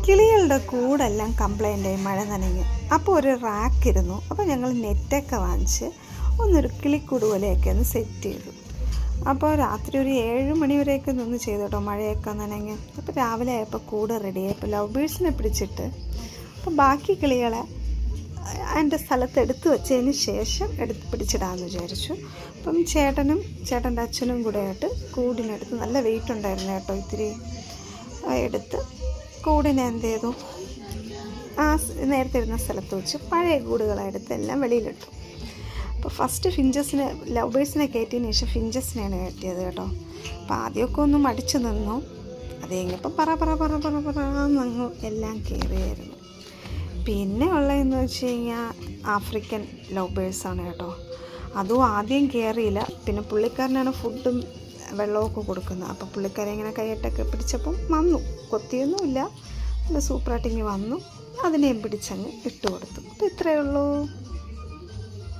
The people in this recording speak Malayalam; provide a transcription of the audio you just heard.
കിളികളുടെ കൂടെല്ലാം കംപ്ലൈൻ്റായി മഴ നനഞ്ഞ്. അപ്പോൾ ഒരു റാക്കിരുന്നു. അപ്പോൾ ഞങ്ങൾ നെറ്റൊക്കെ വാങ്ങിച്ച് ഒന്നൊരു കിളിക്കൂട് പോലെയൊക്കെ ഒന്ന് സെറ്റ് ചെയ്തു. അപ്പോൾ രാത്രി ഒരു 7 മണി വരെയൊക്കെ നിന്ന് ചെയ്തു കേട്ടോ, മഴയൊക്കെ നനഞ്ഞ്. അപ്പോൾ രാവിലെ ആയപ്പോൾ കൂട് റെഡിയായി. അപ്പോൾ ലവ് ബേഴ്സിനെ പിടിച്ചിട്ട് അപ്പോൾ ബാക്കി കിളികളെ എൻ്റെ സ്ഥലത്ത് എടുത്തു വെച്ചതിന് ശേഷം പിടിച്ചിടാമെന്ന് വിചാരിച്ചു. അപ്പം ചേട്ടൻ്റെ അച്ഛനും കൂടെ ആയിട്ട് കൂടിനടുത്ത് നല്ല വെയിറ്റ് ഉണ്ടായിരുന്നു കേട്ടോ, ഇത്തിരി എടുത്ത് കൂടിനെ എന്ത് ചെയ്തു, ആ നേരത്തെ ഇരുന്ന സ്ഥലത്ത് വെച്ച് പഴയ കൂടുകളെടുത്ത് എല്ലാം വെളിയിലിട്ടു. അപ്പോൾ ഫസ്റ്റ് ലവ് ബേഴ്സിനെ കയറ്റിയതിന് ശേഷം ഫിഞ്ചസിനെയാണ് കയറ്റിയത് കേട്ടോ. അപ്പോൾ ആദ്യമൊക്കെ ഒന്ന് മടിച്ചു നിന്നു. അത് കഴിഞ്ഞപ്പോൾ പറന്നങ്ങ് എല്ലാം കയറിയായിരുന്നു. പിന്നെ ഉള്ളതെന്ന് വെച്ച് കഴിഞ്ഞാൽ ആഫ്രിക്കൻ ലവ് ബേഴ്സാണ് കേട്ടോ. അതും ആദ്യം കയറിയില്ല. പിന്നെ പുള്ളിക്കാരനാണ് ഫുഡും വെള്ളമൊക്കെ കൊടുക്കുന്നത്. അപ്പോൾ പുള്ളിക്കാരെ ഇങ്ങനെ കൈയിട്ടൊക്കെ പിടിച്ചപ്പം വന്നു, കൊത്തിയൊന്നുമില്ല, നല്ല സൂപ്പറായിട്ടിങ്ങ് വന്നു. അതിനെയും പിടിച്ചങ്ങ് ഇട്ട് കൊടുത്തു. അപ്പോൾ ഇത്രയേ ഉള്ളൂ.